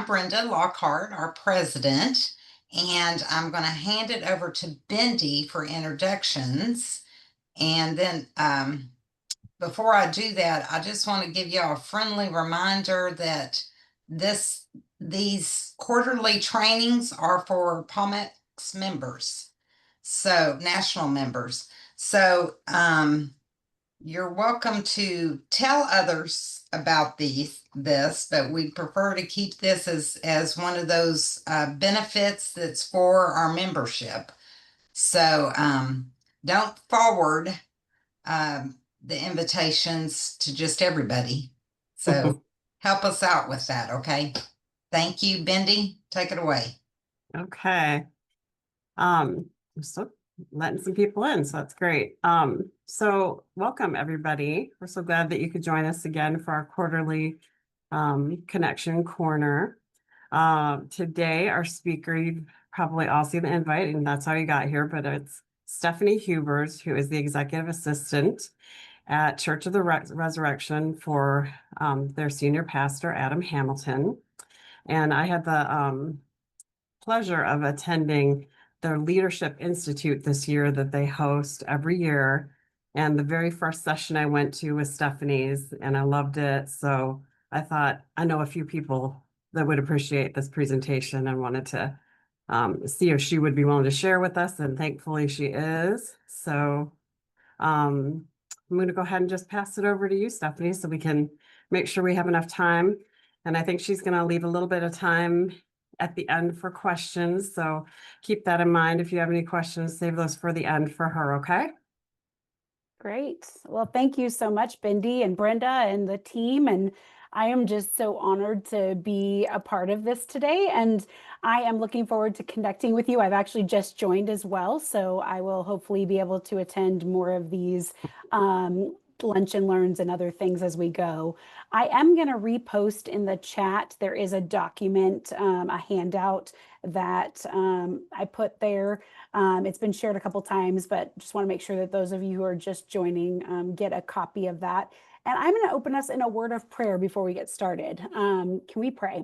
I'm Brenda Lockhart, our president, and I'm going to hand it over to Bendy for introductions. And then before I do that, I just want to give you a friendly reminder that this these quarterly trainings are for Palmex members, so national members. So you're welcome to tell others about this, but we prefer to keep this as one of those benefits that's for our membership. So don't forward the invitations to just everybody. So help us out with that, okay? Thank you, Bendy. Take it away. Okay. I'm still letting some people in, so that's great. So welcome everybody. We're so glad that you could join us again for our quarterly Connection Corner. Today, our speaker, you've probably all seen the invite, and that's how you got here, but it's Stephanie Hubers, who is the executive assistant at Church of the Resurrection for their senior pastor, Adam Hamilton. And I had the pleasure of attending their Leadership Institute this year that they host every year. And the very first session I went to was Stephanie's, and I loved it. So I thought, I know a few people that would appreciate this presentation and wanted to see if she would be willing to share with us. And thankfully she is. So I'm going to go ahead and just pass it over to you, Stephanie, so we can make sure we have enough time. And I think she's going to leave a little bit of time at the end for questions. So keep that in mind. If you have any questions, save those for the end for her, okay? Great. Well, thank you so much, Bendy and Brenda and the team. And I am just so honored to be a part of this today. And I am looking forward to connecting with you. I've actually just joined as well. So I will hopefully be able to attend more of these lunch and learns and other things as we go. I am going to repost in the chat. There is a document, a handout that I put there. It's been shared a couple times, but just want to make sure that those of you who are just joining get a copy of that. And I'm going to open us in a word of prayer before we get started. Can we pray?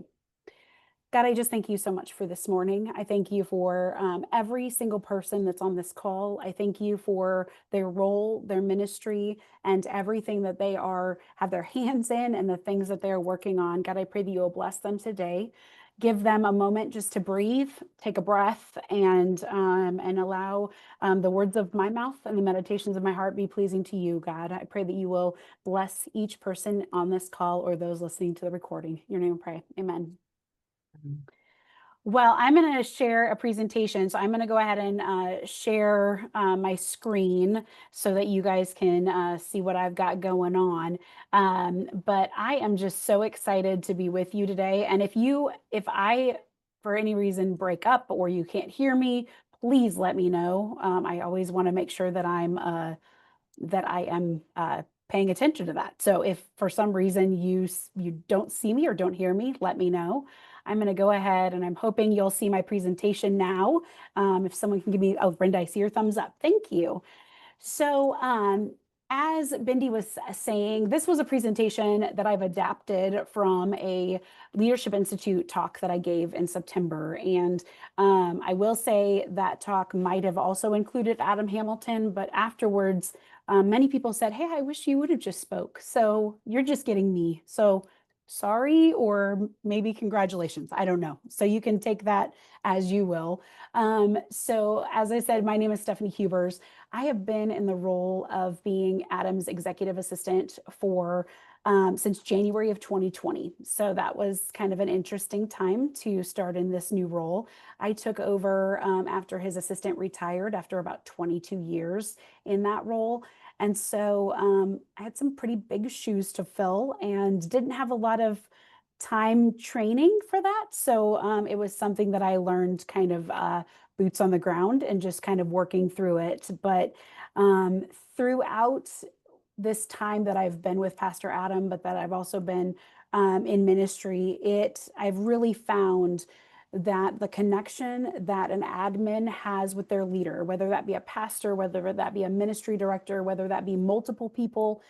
God, I just thank you so much for this morning. I thank you for every single person that's on this call. I thank you for their role, their ministry, and everything that they have their hands in and the things that they're working on. God, I pray that you will bless them today. Give them a moment just to breathe, take a breath, and allow the words of my mouth and the meditations of my heart be pleasing to you, God. I pray that you will bless each person on this call or those listening to the recording. In your name I pray. Amen. Well, I'm going to share a presentation. So I'm going to go ahead and share my screen so that you guys can see what I've got going on. But I am just so excited to be with you today. And if I, for any reason, break up or you can't hear me, please let me know. I always want to make sure that I am paying attention to that. So if for some reason you don't see me or don't hear me, let me know. I'm going to go ahead and I'm hoping you'll see my presentation now. If someone can give me, oh, Brenda, I see your thumbs up. Thank you. So as Bendy was saying, this was a presentation that I've adapted from a Leadership Institute talk that I gave in September. And I will say that talk might have also included Adam Hamilton, but afterwards, many people said, hey, I wish you would have just spoke. So you're just getting me. So sorry, or maybe congratulations. I don't know. So you can take that as you will. So as I said, my name is Stephanie Hubers. I have been in the role of being Adam's executive assistant for since January of 2020. So that was kind of an interesting time to start in this new role. I took over after his assistant retired after about 22 years in that role. And so I had some pretty big shoes to fill and didn't have a lot of time training for that. So it was something that I learned kind of boots on the ground and just kind of working through it. But throughout this time that I've been with Pastor Adam, but that I've also been in ministry, I've really found that the connection that an admin has with their leader, whether that be a pastor, whether that be a ministry director, whether that be multiple people,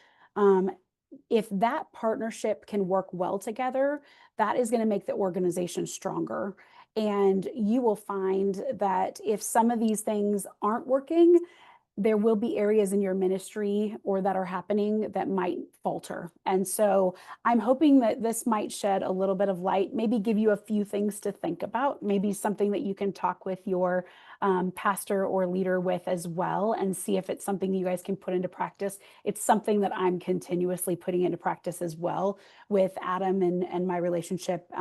if that partnership can work well together, that is going to make the organization stronger. And you will find that if some of these things aren't working, there will be areas in your ministry or that are happening that might falter. And so I'm hoping that this might shed a little bit of light, maybe give you a few things to think about, maybe something that you can talk with your pastor or leader with as well, and see if it's something you guys can put into practice. It's something that I'm continuously putting into practice as well with Adam and my relationship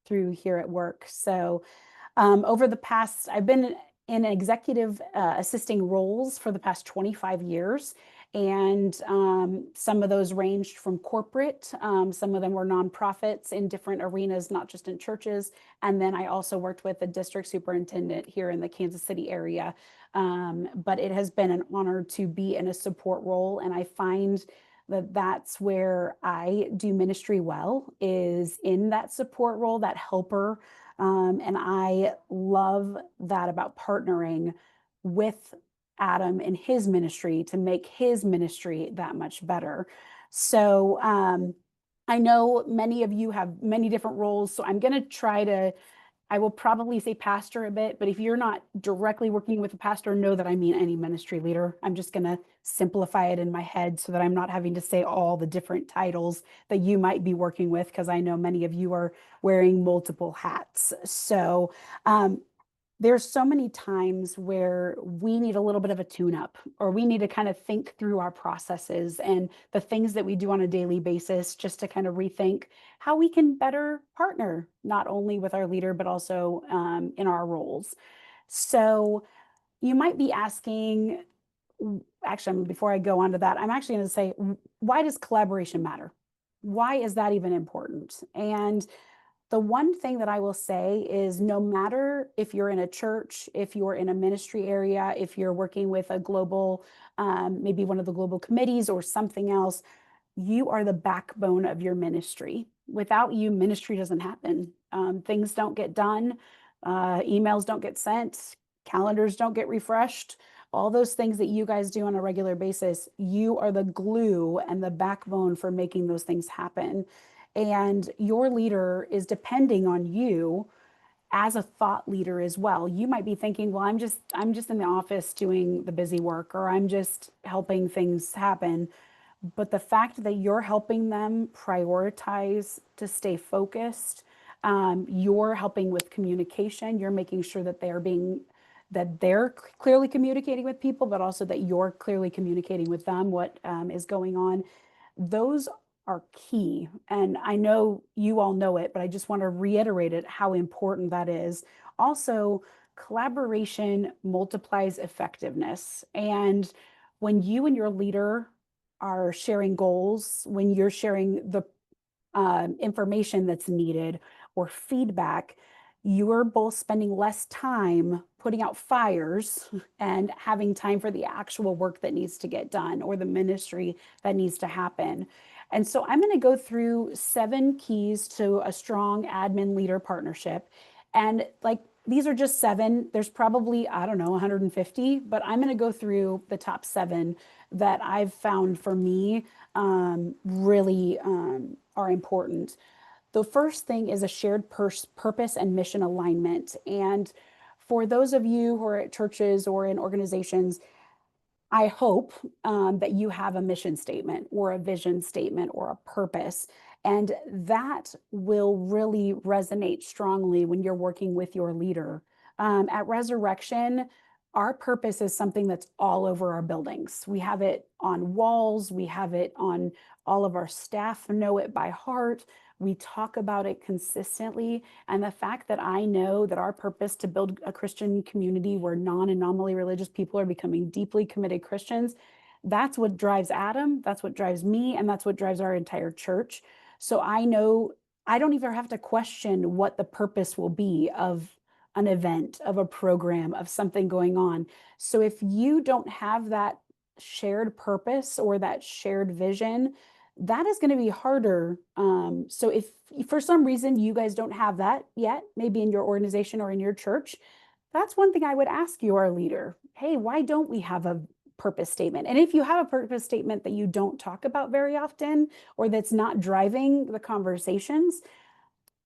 through here at work. So over the past, I've been in executive assisting roles for the past 25 years. And some of those ranged from corporate, some of them were nonprofits in different arenas, not just in churches. And then I also worked with the district superintendent here in the Kansas City area. But it has been an honor to be in a support role. And I find that that's where I do ministry well, is in that support role, that helper. And I love that about partnering with Adam and his ministry to make his ministry that much better. So I know many of you have many different roles, so I'm going to try to, I will probably say pastor a bit, but if you're not directly working with a pastor, know that I mean any ministry leader. I'm just going to simplify it in my head so that I'm not having to say all the different titles that you might be working with, because I know many of you are wearing multiple hats. So there's so many times where we need a little bit of a tune-up, or we need to kind of think through our processes and the things that we do on a daily basis, just to kind of rethink how we can better partner, not only with our leader, but also in our roles. So you might be asking, actually, before I go on to that, I'm actually going to say, why does collaboration matter? Why is that even important? And the one thing that I will say is, no matter if you're in a church, if you're in a ministry area, if you're working with a global, maybe one of the global committees or something else, you are the backbone of your ministry. Without you, ministry doesn't happen. Things don't get done. Emails don't get sent. Calendars don't get refreshed. All those things that you guys do on a regular basis, you are the glue and the backbone for making those things happen. And your leader is depending on you as a thought leader as well. You might be thinking, well, I'm just in the office doing the busy work, or I'm just helping things happen. But the fact that you're helping them prioritize to stay focused, you're helping with communication, you're making sure that they're clearly communicating with people, but also that you're clearly communicating with them what is going on. Those are key. And I know you all know it, but I just want to reiterate it, how important that is. Also, collaboration multiplies effectiveness. And when you and your leader are sharing goals, when you're sharing the information that's needed or feedback, you are both spending less time putting out fires and having time for the actual work that needs to get done, or the ministry that needs to happen. And so I'm going to go through 7 keys to a strong admin leader partnership. And like, these are just 7. There's probably, I don't know, 150, but I'm going to go through the top 7 that I've found for me really are important. The first thing is a shared purpose and mission alignment. And for those of you who are at churches or in organizations, I hope that you have a mission statement or a vision statement or a purpose. And that will really resonate strongly when you're working with your leader. At Resurrection, our purpose is something that's all over our buildings. We have it on walls. We have it on, all of our staff know it by heart. We talk about it consistently. And the fact that I know that our purpose to build a Christian community where non-anomaly religious people are becoming deeply committed Christians, that's what drives Adam, that's what drives me, and that's what drives our entire church. So I know I don't even have to question what the purpose will be of an event, of a program, of something going on. So if you don't have that shared purpose or that shared vision, that is going to be harder. So if for some reason you guys don't have that yet, maybe in your organization or in your church, that's one thing I would ask your leader. Hey, why don't we have a purpose statement. And if you have a purpose statement that you don't talk about very often, or that's not driving the conversations,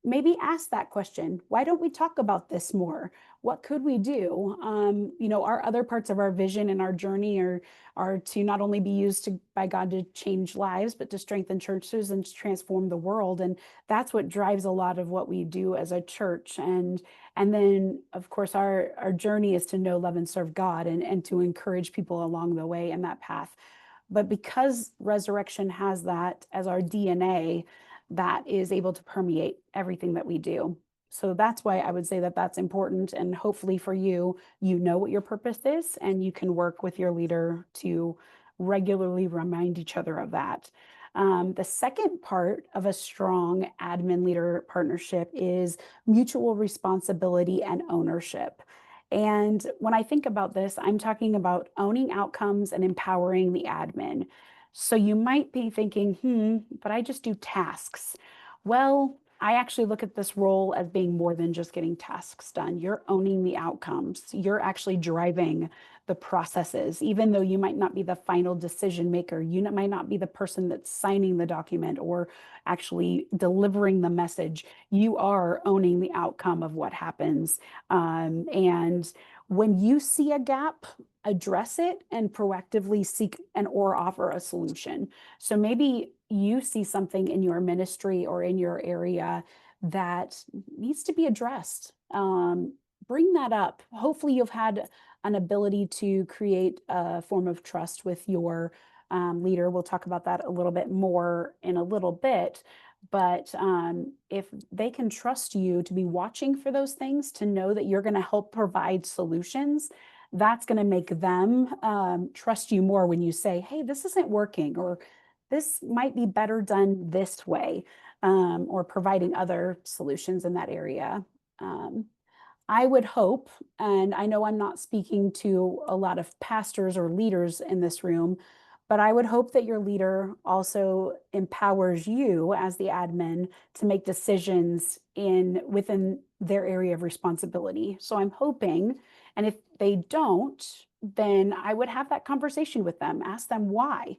maybe ask that question. Why don't we talk about this more? What could we do? Our other parts of our vision and our journey are to not only be used by God to change lives, but to strengthen churches and to transform the world. And that's what drives a lot of what we do as a church. And then, of course, our journey is to know, love, and serve God, and to encourage people along the way in that path. But because resurrection has that as our DNA, that is able to permeate everything that we do. So that's why I would say that that's important. And hopefully for you, you know what your purpose is, and you can work with your leader to regularly remind each other of that. The second part of a strong admin leader partnership is mutual responsibility and ownership. And when I think about this, I'm talking about owning outcomes and empowering the admin. So you might be thinking, but I just do tasks. Well, I actually look at this role as being more than just getting tasks done. You're owning the outcomes. You're actually driving the processes, even though you might not be the final decision maker. You might not be the person that's signing the document or actually delivering the message. You are owning the outcome of what happens. And when you see a gap, address it and proactively seek or offer a solution. So maybe you see something in your ministry or in your area that needs to be addressed. Bring that up. Hopefully you've had an ability to create a form of trust with your leader. We'll talk about that a little bit more in a little bit. But if they can trust you to be watching for those things, to know that you're going to help provide solutions, that's going to make them trust you more when you say, hey, this isn't working, or this might be better done this way, or providing other solutions in that area. I would hope, and I know I'm not speaking to a lot of pastors or leaders in this room, but I would hope that your leader also empowers you as the admin to make decisions within their area of responsibility. So I'm hoping, and if they don't, then I would have that conversation with them, ask them why.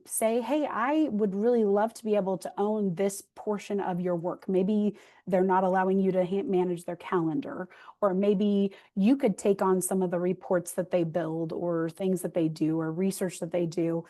Say, hey, I would really love to be able to own this portion of your work. Maybe they're not allowing you to manage their calendar, or maybe you could take on some of the reports that they build, or things that they do, or research that they do.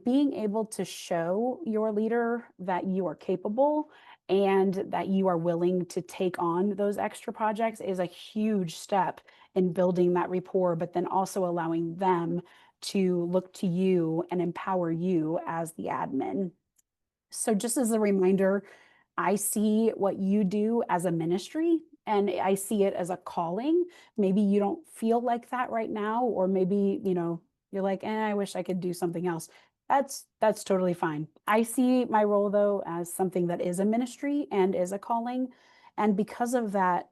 Being able to show your leader that you are capable and that you are willing to take on those extra projects is a huge step in building that rapport, but then also allowing them to look to you and empower you as the admin. So just as a reminder, I see what you do as a ministry, and I see it as a calling. Maybe you don't feel like that right now, or maybe, you're like, I wish I could do something else. That's totally fine. I see my role though as something that is a ministry and is a calling. And because of that,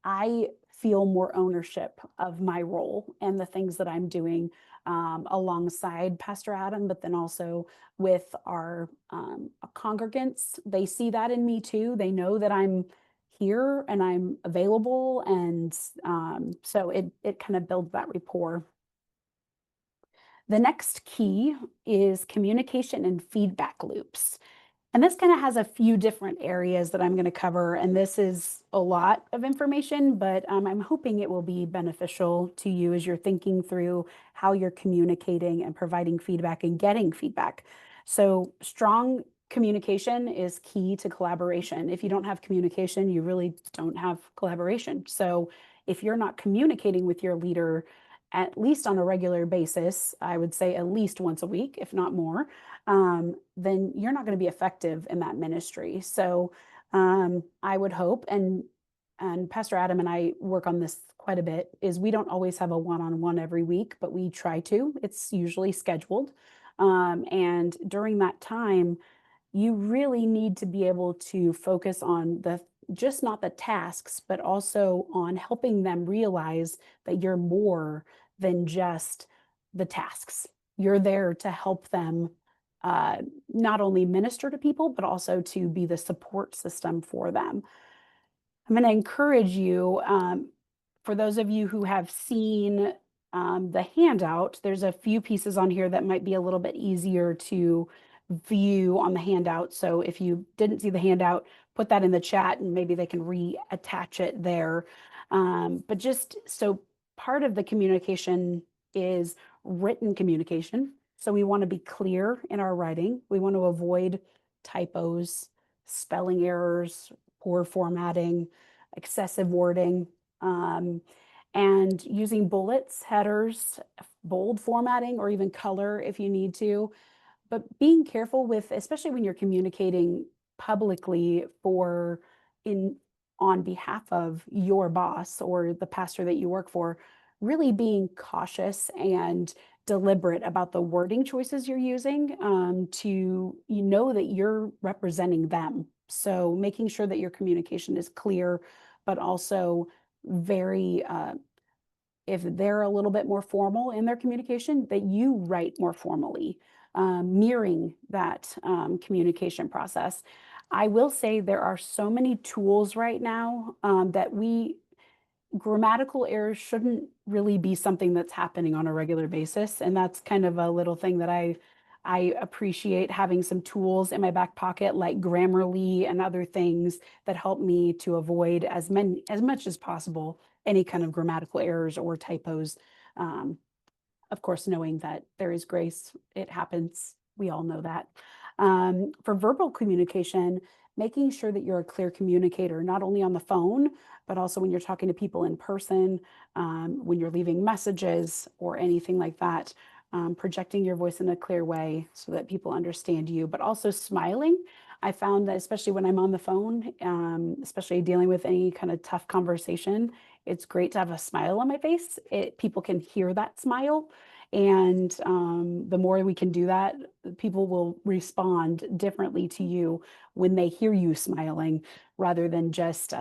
I feel more ownership of my role and the things that I'm doing alongside Pastor Adam, but then also with our congregants. They see that in me too. They know that I'm here and I'm available. And so it kind of builds that rapport. The next key is communication and feedback loops. And this kind of has a few different areas that I'm going to cover. And this is a lot of information, but I'm hoping it will be beneficial to you as you're thinking through how you're communicating and providing feedback and getting feedback. So strong communication is key to collaboration. If you don't have communication, you really don't have collaboration. So if you're not communicating with your leader, at least on a regular basis, I would say at least once a week, if not more, then you're not going to be effective in that ministry. So I would hope, and Pastor Adam and I work on this quite a bit, is we don't always have a one-on-one every week, but we try to. It's usually scheduled. And during that time, you really need to be able to focus on just not the tasks, but also on helping them realize that you're more than just the tasks. You're there to help them not only minister to people, but also to be the support system for them. I'm going to encourage you, for those of you who have seen the handout, there's a few pieces on here that might be a little bit easier to view on the handout. So if you didn't see the handout, put that in the chat and maybe they can reattach it there. But just so part of the communication is written communication. So we want to be clear in our writing. We want to avoid typos, spelling errors, poor formatting, excessive wording. And using bullets, headers, bold formatting, or even color if you need to. But being careful with, especially when you're communicating publicly for in on behalf of your boss or the pastor that you work for, really being cautious and deliberate about the wording choices you're using to that you're representing them. So making sure that your communication is clear, but also very if they're a little bit more formal in their communication, that you write more formally, mirroring that communication process. I will say there are so many tools right now that grammatical errors shouldn't really be something that's happening on a regular basis. And that's kind of a little thing that I appreciate having some tools in my back pocket like Grammarly and other things that help me to avoid as much as possible any kind of grammatical errors or typos. Of course, knowing that there is grace, it happens. We all know that. For verbal communication, making sure that you're a clear communicator, not only on the phone, but also when you're talking to people in person, when you're leaving messages or anything like that, projecting your voice in a clear way so that people understand you, but also smiling. I found that especially when I'm on the phone, especially dealing with any kind of tough conversation, it's great to have a smile on my face. People can hear that smile. And the more we can do that, people will respond differently to you when they hear you smiling rather than just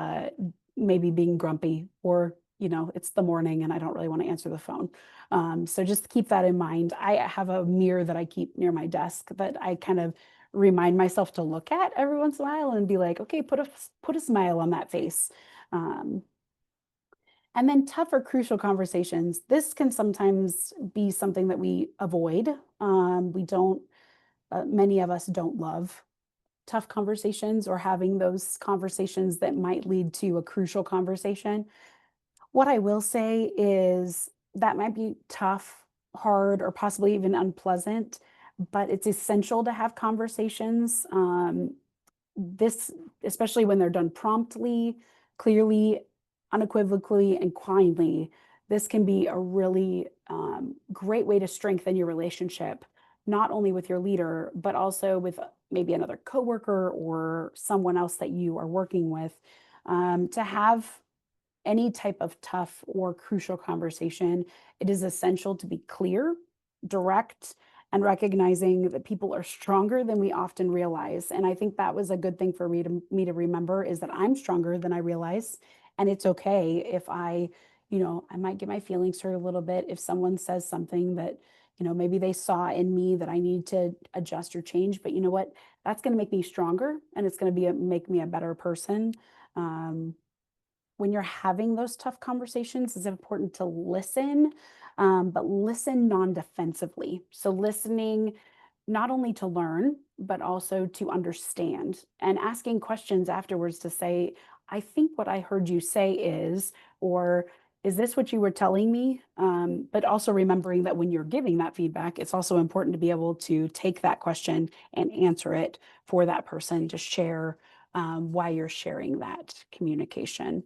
maybe being grumpy or, it's the morning and I don't really want to answer the phone. So just keep that in mind. I have a mirror that I keep near my desk that I kind of remind myself to look at every once in a while and be like, okay, put a smile on that face. And then tougher, crucial conversations. This can sometimes be something that we avoid. Many of us don't love tough conversations or having those conversations that might lead to a crucial conversation. What I will say is that might be tough, hard, or possibly even unpleasant, but it's essential to have conversations. This, especially when they're done promptly, clearly, unequivocally, and kindly, this can be a really great way to strengthen your relationship, not only with your leader, but also with maybe another coworker or someone else that you are working with. To have any type of tough or crucial conversation, it is essential to be clear, direct, and recognizing that people are stronger than we often realize. And I think that was a good thing for me to remember is that I'm stronger than I realize. And it's okay if I might get my feelings hurt a little bit if someone says something that, maybe they saw in me that I need to adjust or change. But you know what? That's going to make me stronger and it's going to make me a better person. When you're having those tough conversations, it's important to listen, but listen non-defensively. So listening not only to learn, but also to understand and asking questions afterwards to say, I think what I heard you say is, or is this what you were telling me? But also remembering that when you're giving that feedback, it's also important to be able to take that question and answer it for that person to share why you're sharing that communication.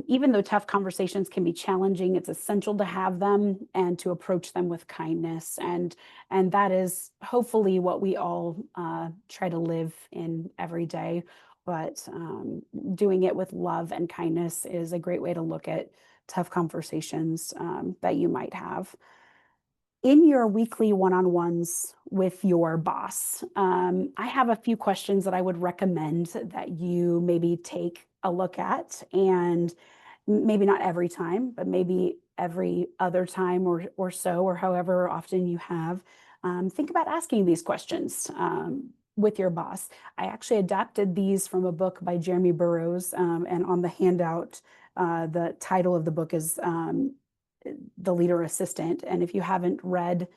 Even though tough conversations can be challenging, it's essential to have them and to approach them with kindness. And that is hopefully what we all try to live in every day. But doing it with love and kindness is a great way to look at tough conversations that you might have. In your weekly one-on-ones with your boss, I have a few questions that I would recommend that you maybe take a look at, and maybe not every time, but maybe every other time or so, or however often you have. Think about asking these questions with your boss. I actually adapted these from a book by Jeremy Burroughs, and on the handout, the title of the book is the leader assistant. And if you haven't read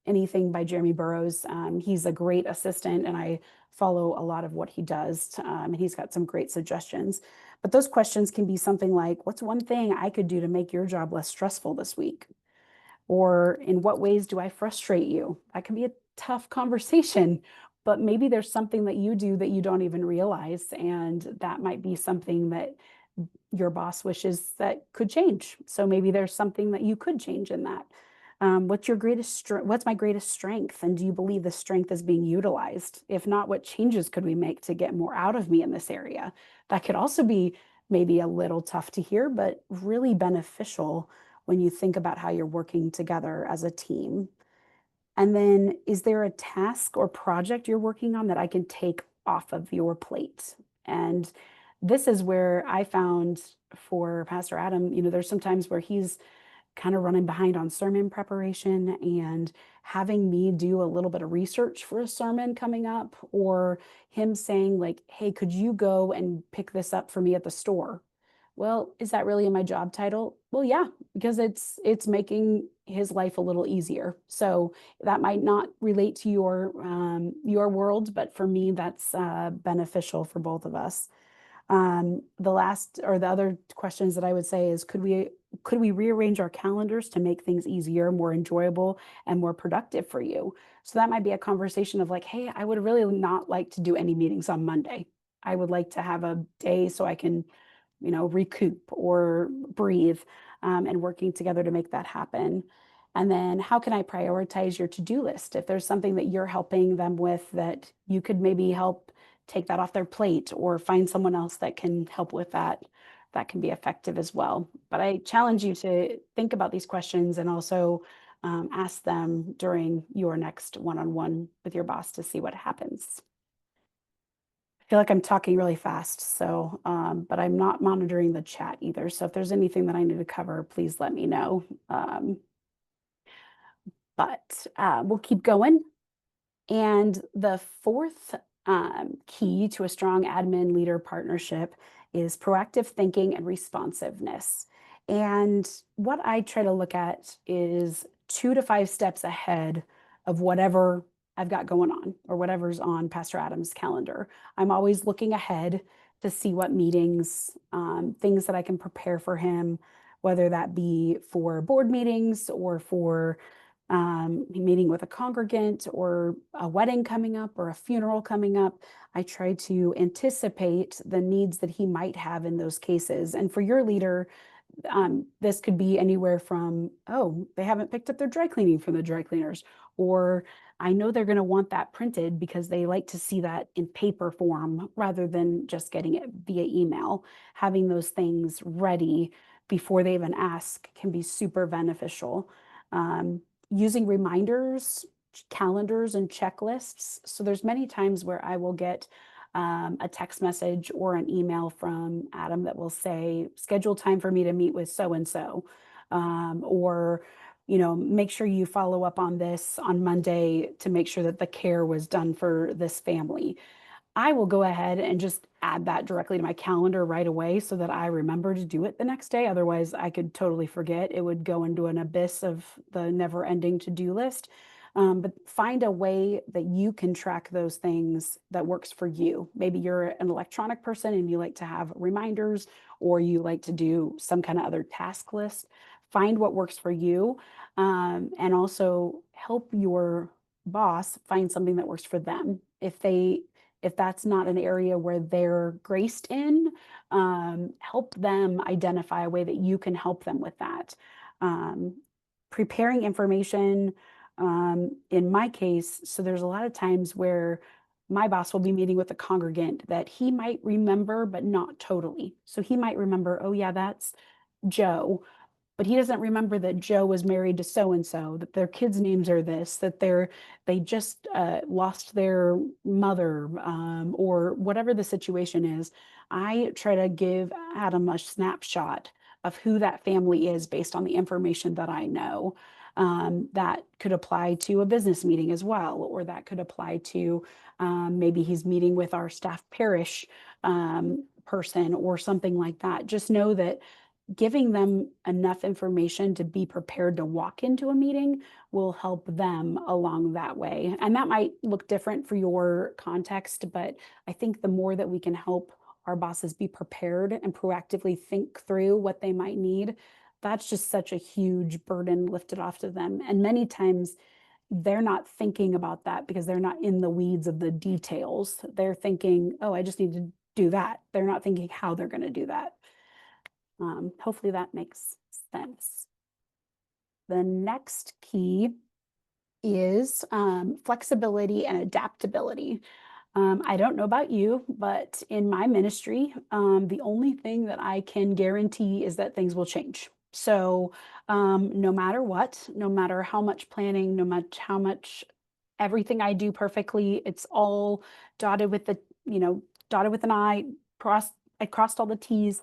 anything by Jeremy Burroughs, he's a great assistant, and I follow a lot of what he does. And he's got some great suggestions. But those questions can be something like, what's one thing I could do to make your job less stressful this week? Or in what ways do I frustrate you? That can be a tough conversation, but maybe there's something that you do that you don't even realize. And that might be something that your boss wishes that could change. So maybe there's something that you could change in that. What's your greatest what's my greatest strength? And do you believe the strength is being utilized? If not, what changes could we make to get more out of me in this area? That could also be maybe a little tough to hear, but really beneficial when you think about how you're working together as a team. And then, is there a task or project you're working on that I can take off of your plate? And this is where I found for Pastor Adam, there's some times where he's kind of running behind on sermon preparation and having me do a little bit of research for a sermon coming up, or him saying like, hey, could you go and pick this up for me at the store? Well, is that really in my job title? Well, yeah, because it's making his life a little easier. So that might not relate to your world, but for me, that's beneficial for both of us. The last or the other questions that I would say is, could we rearrange our calendars to make things easier, more enjoyable, and more productive for you? So that might be a conversation of like, hey, I would really not like to do any meetings on Monday. I would like to have a day so I can, recoup or breathe, and working together to make that happen. And then how can I prioritize your to-do list? If there's something that you're helping them with that you could maybe help take that off their plate or find someone else that can help with that, that can be effective as well. But I challenge you to think about these questions and also ask them during your next one-on-one with your boss to see what happens. I feel like I'm talking really fast, so, but I'm not monitoring the chat either. So if there's anything that I need to cover, please let me know. But we'll keep going. And the fourth key to a strong admin leader partnership is proactive thinking and responsiveness. And what I try to look at is 2 to 5 steps ahead of whatever I've got going on or whatever's on Pastor Adam's calendar. I'm always looking ahead to see what meetings, things that I can prepare for him, whether that be for board meetings or for meeting with a congregant or a wedding coming up or a funeral coming up. I try to anticipate the needs that he might have in those cases. And for your leader, this could be anywhere from, oh, they haven't picked up their dry cleaning from the dry cleaners, or I know they're going to want that printed because they like to see that in paper form rather than just getting it via email. Having those things ready before they even ask can be super beneficial. Using reminders, calendars, and checklists. So there's many times where I will get a text message or an email from Adam that will say, schedule time for me to meet with so-and-so, or, make sure you follow up on this on Monday to make sure that the care was done for this family. I will go ahead and just add that directly to my calendar right away so that I remember to do it the next day. Otherwise, I could totally forget. It would go into an abyss of the never-ending to-do list. But find a way that you can track those things that works for you. Maybe you're an electronic person and you like to have reminders, or you like to do some kind of other task list. Find what works for you, and also help your boss find something that works for them. If that's not an area where they're graced in, help them identify a way that you can help them with that. Preparing information, in my case, so there's a lot of times where my boss will be meeting with a congregant that he might remember, but not totally. So he might remember, oh yeah, that's Joe, but he doesn't remember that Joe was married to so-and-so, that their kids' names are this, that they just lost their mother, or whatever the situation is. I try to give Adam a snapshot of who that family is based on the information that I know. That could apply to a business meeting as well, or that could apply to maybe he's meeting with our staff parish person or something like that. Just know that giving them enough information to be prepared to walk into a meeting will help them along that way. And that might look different for your context, but I think the more that we can help our bosses be prepared and proactively think through what they might need, that's just such a huge burden lifted off to them. And many times they're not thinking about that because they're not in the weeds of the details. They're thinking, oh, I just need to do that. They're not thinking how they're going to do that. Hopefully that makes sense. The next key is flexibility and adaptability. I don't know about you, but in my ministry, the only thing that I can guarantee is that things will change. So no matter what, no matter how much planning, no matter how much everything I do perfectly, it's all dotted with the, dotted with an I, I crossed all the T's,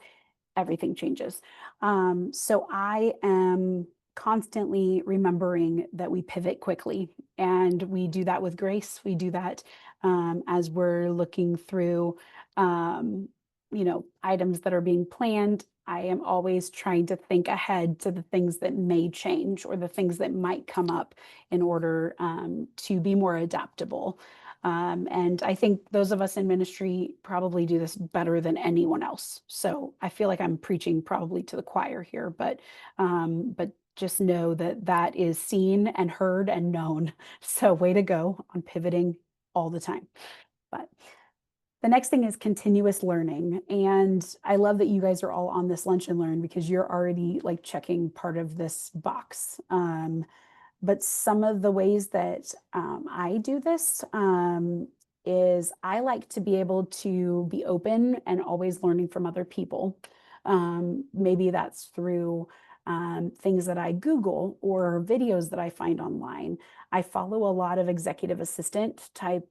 everything changes. So I am constantly remembering that we pivot quickly, and we do that with grace. We do that as we're looking through, items that are being planned. I am always trying to think ahead to the things that may change or the things that might come up in order to be more adaptable. And I think those of us in ministry probably do this better than anyone else. So I feel like I'm preaching probably to the choir here, but just know that that is seen and heard and known. So way to go on pivoting all the time. But the next thing is continuous learning. And I love that you guys are all on this Lunch and Learn because you're already like checking part of this box. But some of the ways that I do this is I like to be able to be open and always learning from other people. Maybe that's through things that I Google or videos that I find online. I follow a lot of executive assistant type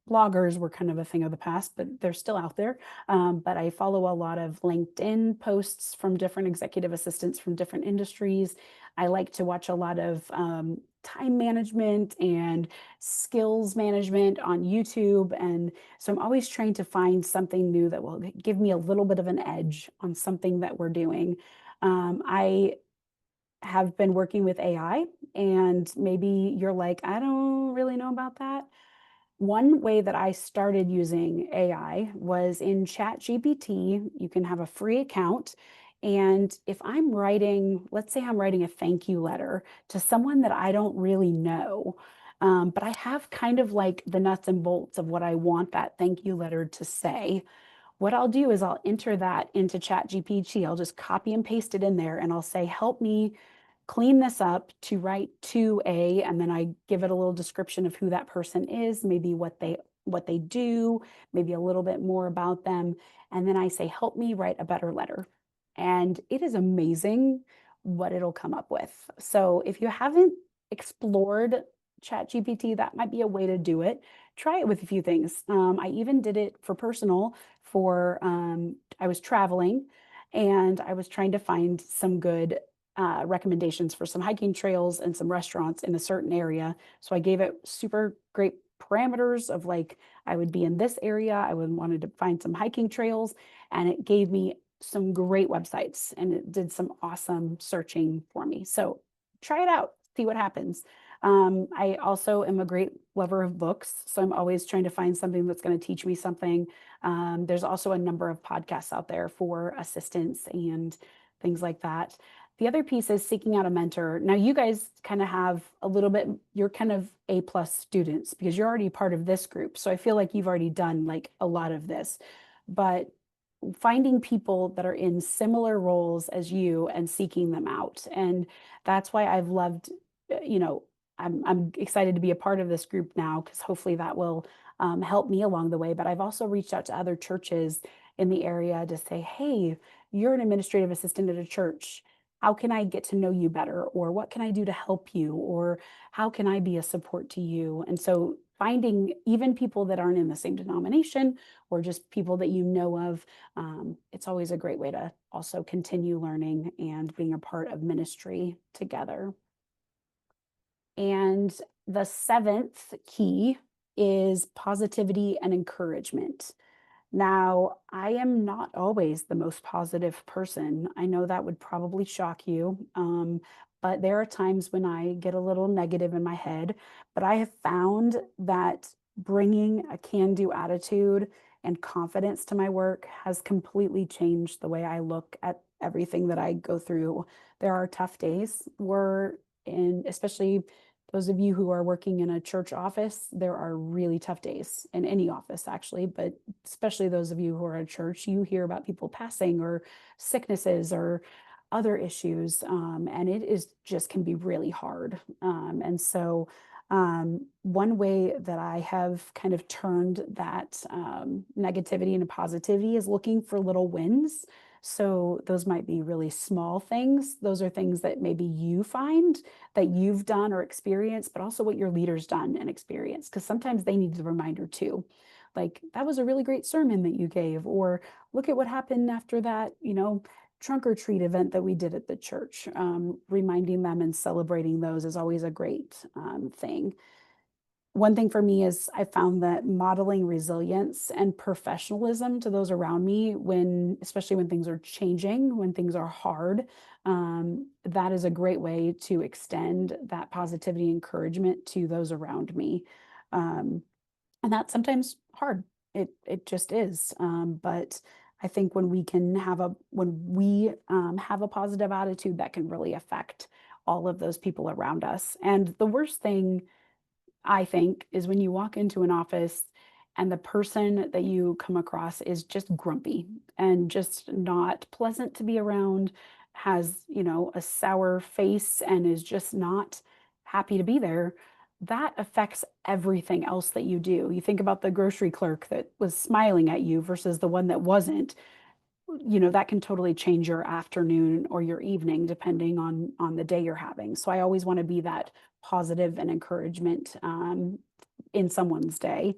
bloggers were kind of a thing of the past, but they're still out there. But I follow a lot of LinkedIn posts from different executive assistants from different industries. I like to watch a lot of time management and skills management on YouTube. And so I'm always trying to find something new that will give me a little bit of an edge on something that we're doing. I have been working with AI, and maybe you're like, I don't really know about that. One way that I started using AI was in ChatGPT. You can have a free account. And if I'm writing, let's say I'm writing a thank you letter to someone that I don't really know, but I have kind of like the nuts and bolts of what I want that thank you letter to say. What I'll do is I'll enter that into ChatGPT. I'll just copy and paste it in there and I'll say, help me clean this up to write to a, and then I give it a little description of who that person is, maybe what they do, maybe a little bit more about them. And then I say, help me write a better letter. And it is amazing what it'll come up with. So if you haven't explored ChatGPT, that might be a way to do it. Try it with a few things. I even did it for personal for, I was traveling and I was trying to find some good recommendations for some hiking trails and some restaurants in a certain area. So I gave it super great parameters of like, I would be in this area. I would wanted to find some hiking trails, and it gave me some great websites and it did some awesome searching for me. So try it out, see what happens. I also am a great lover of books, so I'm always trying to find something that's going to teach me something. There's also a number of podcasts out there for assistance and things like that. The other piece is seeking out a mentor. Now, you guys kind of have a little bit, you're kind of A+ students because you're already part of this group. So I feel like you've already done like a lot of this. But finding people that are in similar roles as you and seeking them out. And that's why I've loved, I'm excited to be a part of this group now because hopefully that will help me along the way. But I've also reached out to other churches in the area to say, hey, you're an administrative assistant at a church. How can I get to know you better? Or what can I do to help you? Or how can I be a support to you? And so finding even people that aren't in the same denomination or just people that you know of, it's always a great way to also continue learning and being a part of ministry together. And the seventh key is positivity and encouragement. Now, I am not always the most positive person. I know that would probably shock you. But there are times when I get a little negative in my head. But I have found that bringing a can-do attitude and confidence to my work has completely changed the way I look at everything that I go through. There are tough days where, and especially those of you who are working in a church office, there are really tough days in any office, actually, but especially those of you who are at church, you hear about people passing or sicknesses or other issues, and it is just can be really hard. And so, one way that I have kind of turned that negativity into positivity is looking for little wins. So those might be really small things. Those are things that maybe you find that you've done or experienced, but also what your leader's done and experienced, because sometimes they need the reminder too. Like, that was a really great sermon that you gave, or look at what happened after that, trunk or treat event that we did at the church. Reminding them and celebrating those is always a great thing. One thing for me is I found that modeling resilience and professionalism to those around me, especially when things are changing, when things are hard, that is a great way to extend that positivity and encouragement to those around me. And that's sometimes hard. It just is. But I think when we have a positive attitude, that can really affect all of those people around us. And the worst thing, I think, is when you walk into an office and the person that you come across is just grumpy and just not pleasant to be around, has, a sour face and is just not happy to be there. That affects everything else that you do. You think about the grocery clerk that was smiling at you versus the one that wasn't. That can totally change your afternoon or your evening depending on the day you're having. So I always want to be that positive and encouragement in someone's day.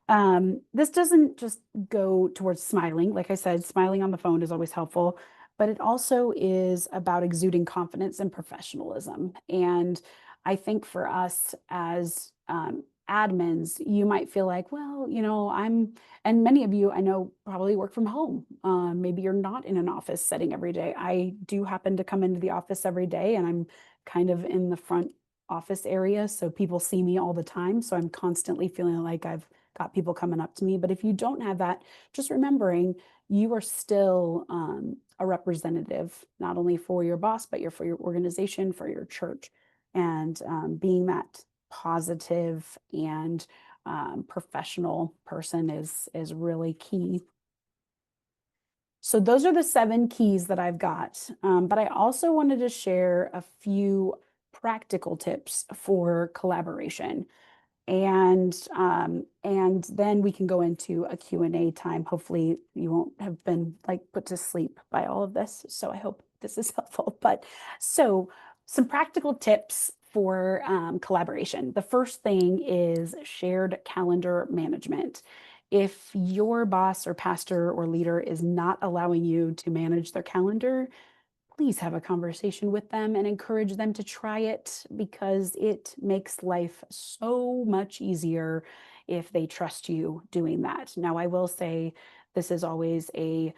This doesn't just go towards smiling. Like I said, smiling on the phone is always helpful, but it also is about exuding confidence and professionalism. And I think for us as admins, you might feel like, well, and many of you I know probably work from home. Maybe you're not in an office setting every day. I do happen to come into the office every day, and I'm kind of in the front office area, so people see me all the time. So I'm constantly feeling like I've got people coming up to me. But if you don't have that, just remembering you are still a representative, not only for your boss, but for your organization, for your church, and being that positive and professional person is really key. So those are the 7 keys that I've got. But I also wanted to share a few practical tips for collaboration. And then we can go into a Q&A time. Hopefully you won't have been put to sleep by all of this. So I hope this is helpful. But so some practical tips for collaboration. The first thing is shared calendar management. If your boss or pastor or leader is not allowing you to manage their calendar, please have a conversation with them and encourage them to try it, because it makes life so much easier if they trust you doing that. Now, I will say this is always a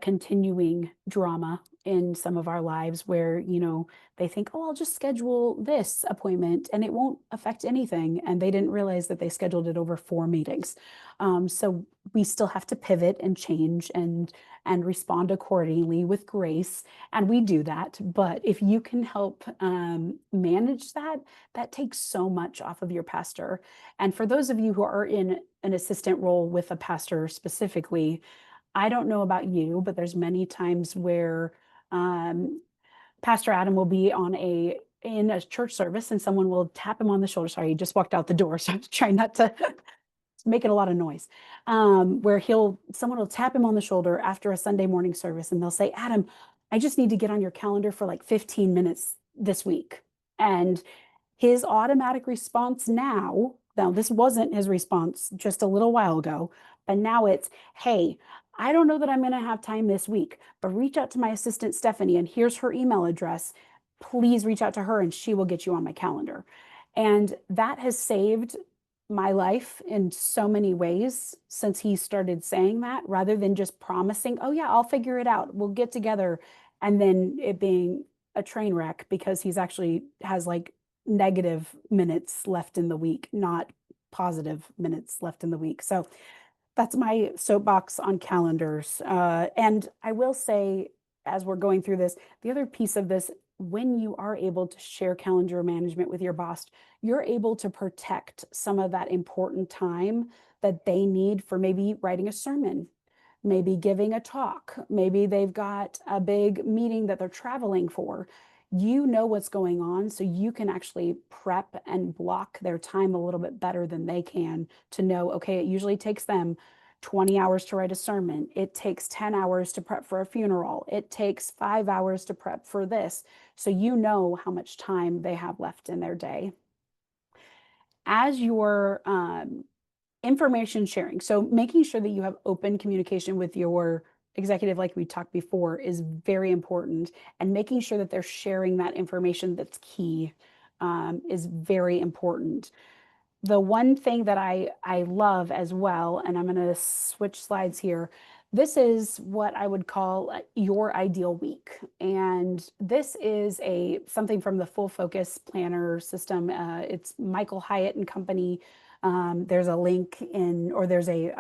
continuing drama in some of our lives where, they think, oh, I'll just schedule this appointment and it won't affect anything. And they didn't realize that they scheduled it over 4 meetings. So we still have to pivot and change and respond accordingly with grace. And we do that. But if you can help manage that, that takes so much off of your pastor. And for those of you who are in an assistant role with a pastor specifically, I don't know about you, but there's many times where Pastor Adam will be in a church service and someone will tap him on the shoulder. Sorry, he just walked out the door, so I'm trying not to making a lot of noise. Where someone will tap him on the shoulder after a Sunday morning service and they'll say, Adam, I just need to get on your calendar for 15 minutes this week. And his automatic response now this wasn't his response just a little while ago, but now it's, hey, I don't know that I'm going to have time this week, but reach out to my assistant, Stephanie, and here's her email address. Please reach out to her and she will get you on my calendar. And that has saved my life in so many ways since he started saying that, rather than just promising, oh yeah, I'll figure it out, we'll get together, and then it being a train wreck because he's actually has like negative minutes left in the week, not positive minutes left in the week. So that's my soapbox on calendars. And I will say, as we're going through this, the other piece of this, when you are able to share calendar management with your boss, you're able to protect some of that important time that they need for maybe writing a sermon, maybe giving a talk, maybe they've got a big meeting that they're traveling for. You know what's going on, so you can actually prep and block their time a little bit better than they can, to know, okay, it usually takes them 20 hours to write a sermon. It takes 10 hours to prep for a funeral. It takes 5 hours to prep for this. So you know how much time they have left in their day. As your information sharing, so making sure that you have open communication with your executive, like we talked before, is very important. And making sure that they're sharing that information that's key is very important. The one thing that I love as well, and I'm going to switch slides here. This is what I would call your ideal week. And this is something from the Full Focus Planner system. It's Michael Hyatt and Company. There's a link or there's a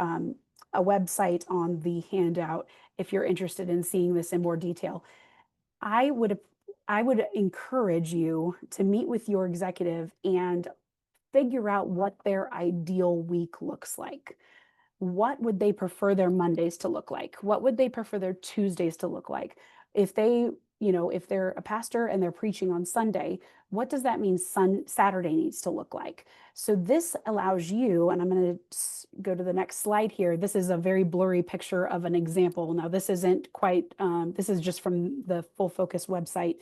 website on the handout if you're interested in seeing this in more detail. I would encourage you to meet with your executive and figure out what their ideal week looks like. What would they prefer their Mondays to look like? What would they prefer their Tuesdays to look like? If if they're a pastor and they're preaching on Sunday, what does that mean Saturday needs to look like? So this allows you, and I'm going to go to the next slide here. This is a very blurry picture of an example. Now, this isn't quite, this is just from the Full Focus website,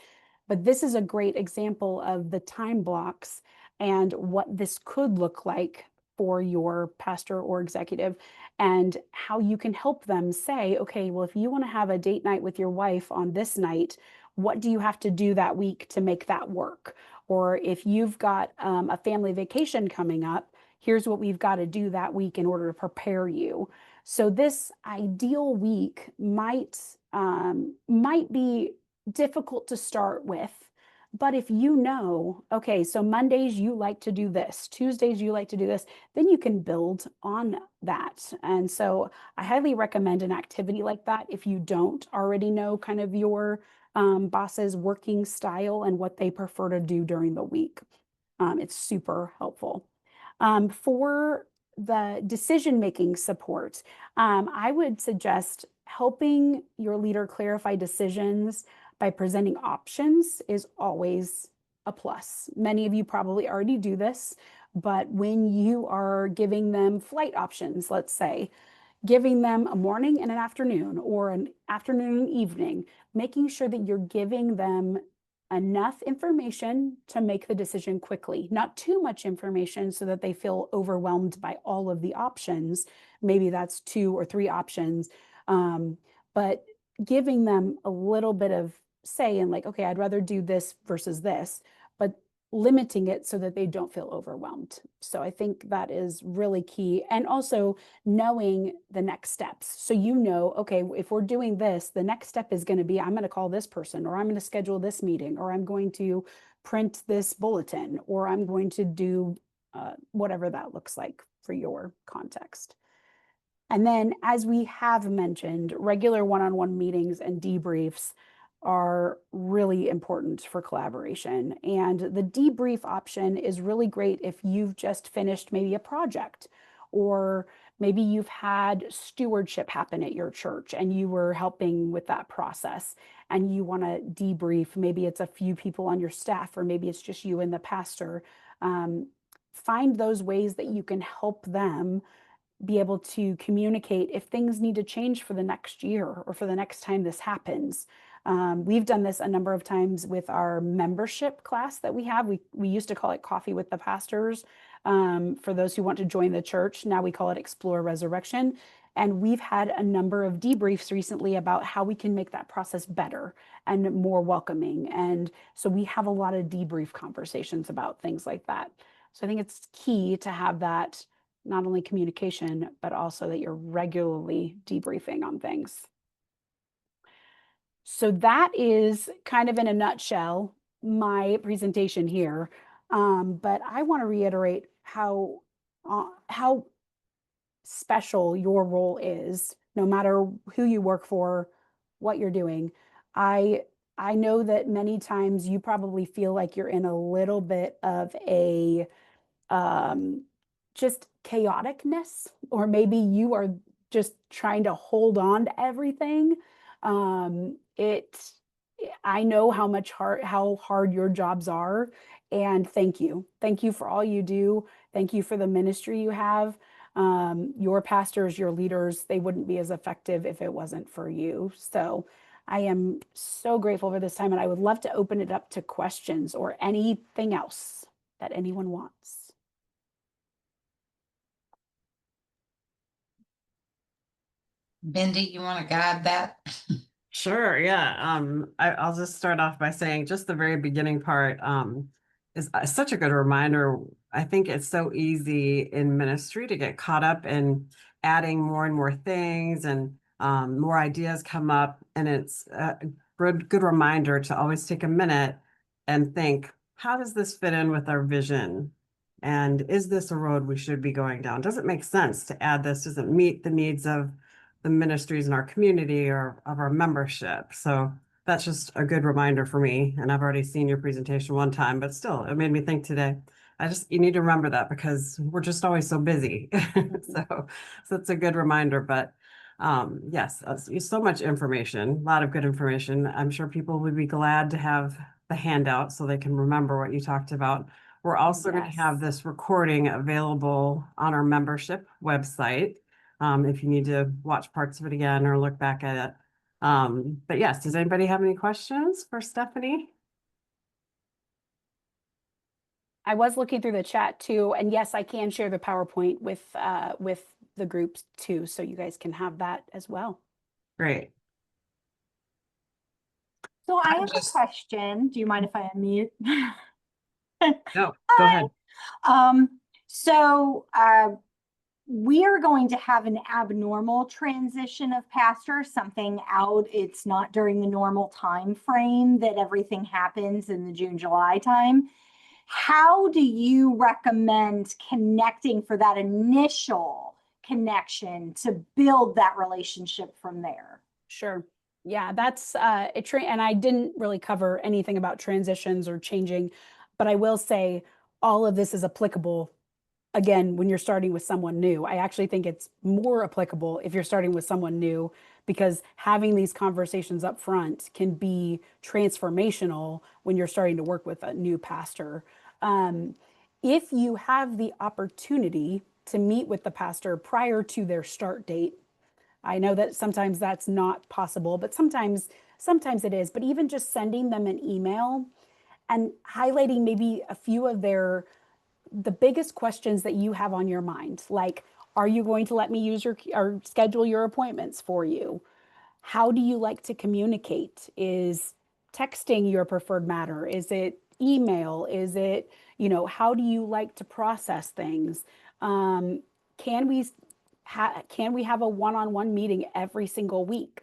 but this is a great example of the time blocks and what this could look like for your pastor or executive, and how you can help them say, okay, well, if you want to have a date night with your wife on this night, what do you have to do that week to make that work? Or if you've got a family vacation coming up, here's what we've got to do that week in order to prepare you. So this ideal week might be difficult to start with. But if you know, okay, so Mondays you like to do this, Tuesdays you like to do this, then you can build on that. And so I highly recommend an activity like that if you don't already know kind of your boss's working style and what they prefer to do during the week. It's super helpful. For the decision-making support, I would suggest helping your leader clarify decisions by presenting options is always a plus. Many of you probably already do this, but when you are giving them flight options, let's say, giving them a morning and an afternoon, or an afternoon and evening, making sure that you're giving them enough information to make the decision quickly, not too much information so that they feel overwhelmed by all of the options. Maybe that's 2 or 3 options, but giving them a little bit of say in, like, okay, I'd rather do this versus this, but limiting it so that they don't feel overwhelmed. So I think that is really key. And also knowing the next steps. So okay, if we're doing this, the next step is going to be, I'm going to call this person, or I'm going to schedule this meeting, or I'm going to print this bulletin, or I'm going to do whatever that looks like for your context. And then, as we have mentioned, regular one-on-one meetings and debriefs are really important for collaboration. And the debrief option is really great if you've just finished maybe a project, or maybe you've had stewardship happen at your church and you were helping with that process and you want to debrief. Maybe it's a few people on your staff, or maybe it's just you and the pastor. Find those ways that you can help them be able to communicate if things need to change for the next year or for the next time this happens. We've done this a number of times with our membership class that we have. We used to call it Coffee with the Pastors for those who want to join the church. Now we call it Explore Resurrection. And we've had a number of debriefs recently about how we can make that process better and more welcoming. And so we have a lot of debrief conversations about things like that. So I think it's key to have that, not only communication, but also that you're regularly debriefing on things. So that is kind of in a nutshell my presentation here. But I want to reiterate how special your role is, no matter who you work for, what you're doing. I know that many times you probably feel like you're in a little bit of a um, just chaoticness, or maybe you are just trying to hold on to everything. It, I know how hard your jobs are, and thank you for all you do. Thank you for the ministry you have. Your pastors, your leaders, they wouldn't be as effective if it wasn't for you. So I am so grateful for this time, and I would love to open it up to questions or anything else that anyone wants. Bendy, you want to guide that? Sure, yeah. I'll just start off by saying just the very beginning part is such a good reminder. I think it's so easy in ministry to get caught up in adding more and more things, and more ideas come up, and it's a good reminder to always take a minute and think, how does this fit in with our vision? And is this a road we should be going down? Does it make sense to add this? Does it meet the needs of the ministries in our community or of our membership? So that's just a good reminder for me. And I've already seen your presentation one time, but still, it made me think today. You need to remember that because we're just always so busy. So it's a good reminder. But yes, so much information, a lot of good information. I'm sure people would be glad to have the handout so they can remember what you talked about. We're also going to have this recording available on our membership website, if you need to watch parts of it again or look back at it. But yes, does anybody have any questions for Stephanie? I was looking through the chat too, and yes, I can share the PowerPoint with the groups too, so you guys can have that as well. Great. So I have just- a question. Do you mind if I unmute? No, go ahead. So we are going to have an abnormal transition of pastors, something out. It's not during the normal time frame that everything happens in the June, July time. How do you recommend connecting for that initial connection to build that relationship from there? Sure. Yeah, that's and I didn't really cover anything about transitions or changing, but I will say all of this is applicable again when you're starting with someone new. I actually think it's more applicable if you're starting with someone new, because having these conversations up front can be transformational when you're starting to work with a new pastor. If you have the opportunity to meet with the pastor prior to their start date, I know that sometimes that's not possible, but sometimes it is. But even just sending them an email and highlighting maybe a few of the biggest questions that you have on your mind, like, are you going to let me use or schedule your appointments for you? How do you like to communicate? Is texting your preferred matter? Is it email? Is it, how do you like to process things? Can we have a one-on-one meeting every single week?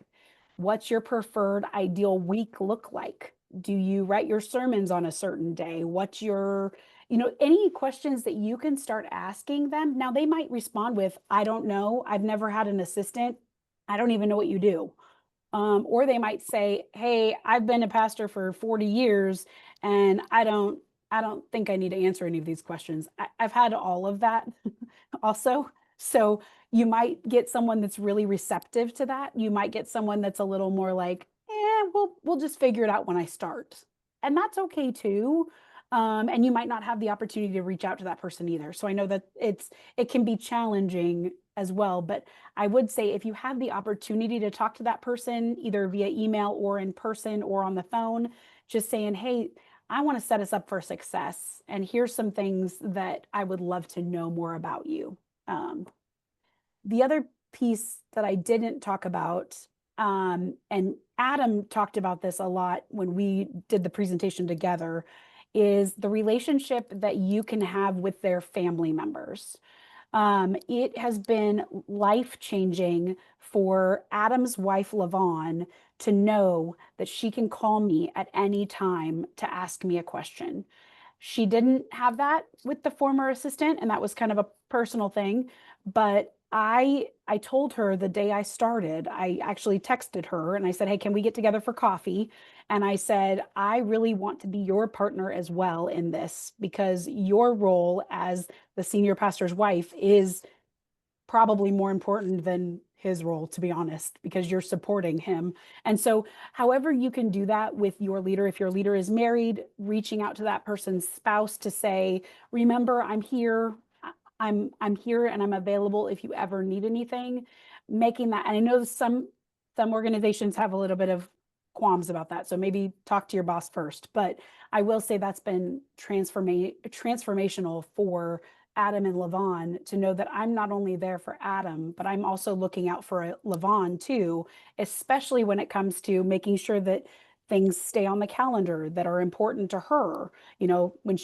What's your preferred ideal week look like? Do you write your sermons on a certain day? What's your, any questions that you can start asking them? Now, they might respond with, I don't know. I've never had an assistant. I don't even know what you do. Or they might say, hey, I've been a pastor for 40 years and I don't think I need to answer any of these questions. I've had all of that also. So you might get someone that's really receptive to that. You might get someone that's a little more like, we'll just figure it out when I start. And that's okay too. And you might not have the opportunity to reach out to that person either. So I know that it can be challenging as well, but I would say if you have the opportunity to talk to that person, either via email or in person or on the phone, just saying, hey, I want to set us up for success. And here's some things that I would love to know more about you. The other piece that I didn't talk about, and Adam talked about this a lot when we did the presentation together, is the relationship that you can have with their family members. It has been life-changing for Adam's wife, Lavon, to know that she can call me at any time to ask me a question. She didn't have that with the former assistant, and that was kind of a personal thing. But I told her the day I started, I actually texted her and I said, "Hey, can we get together for coffee?" And I said, "I really want to be your partner as well in this, because your role as the senior pastor's wife is probably more important than his role, to be honest, because you're supporting him." And so, however you can do that with your leader, if your leader is married, reaching out to that person's spouse to say, "Remember, I'm here. I'm here and I'm available if you ever need anything." Making that, and I know some organizations have a little bit of qualms about that, so maybe talk to your boss first. But I will say that's been transformational for Adam and Lavon to know that I'm not only there for Adam, but I'm also looking out for Lavon too, especially when it comes to making sure that things stay on the calendar that are important to her. You know, when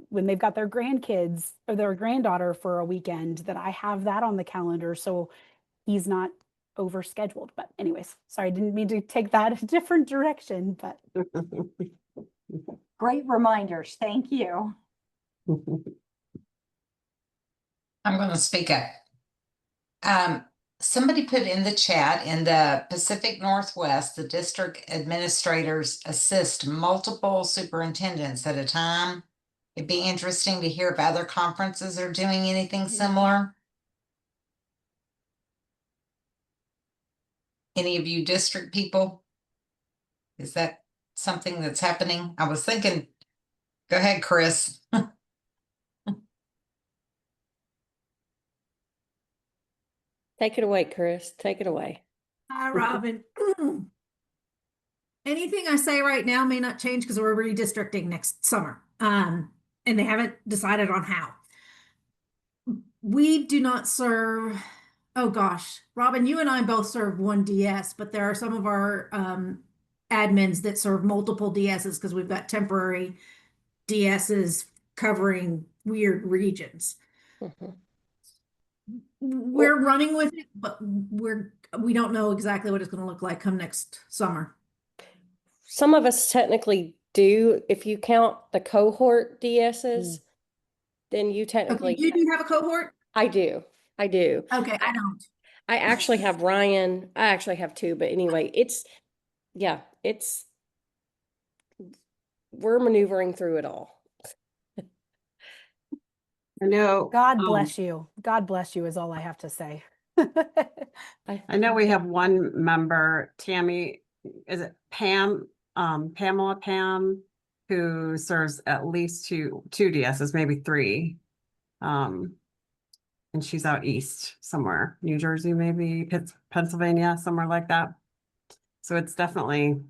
when they've got their grandkids or their granddaughter for a weekend, that I have that on the calendar so he's not overscheduled. But anyways, sorry, I didn't mean to take that a different direction, but Great reminders. Thank you. I'm going to speak up. Somebody put in the chat, in the Pacific Northwest, the district administrators assist multiple superintendents at a time. It'd be interesting to hear if other conferences are doing anything similar. Any of you district people? Is that something that's happening? I was thinking, go ahead, Chris. Take it away, Chris. Take it away. Hi, Robin. Anything I say right now may not change because we're redistricting next summer. And they haven't decided on how. We do not serve, oh gosh, Robin, you and I both serve one DS, but there are some of our admins that serve multiple DSs because we've got temporary DSs covering weird regions. Mhm. We're running with it, but we don't know exactly what it's going to look like come next summer. Some of us technically do. If you count the cohort DSs, then you Okay, technically. you do have a cohort? I do. I do. Okay, I don't. I actually have Ryan. I actually have two, but anyway, we're maneuvering through it all. I know. God bless you. God bless you is all I have to say. I know we have one member, Tammy, is it Pam, Pamela Pam, who serves at least two DSs, maybe three. And she's out east somewhere, New Jersey, maybe Pennsylvania, somewhere like that. So it's definitely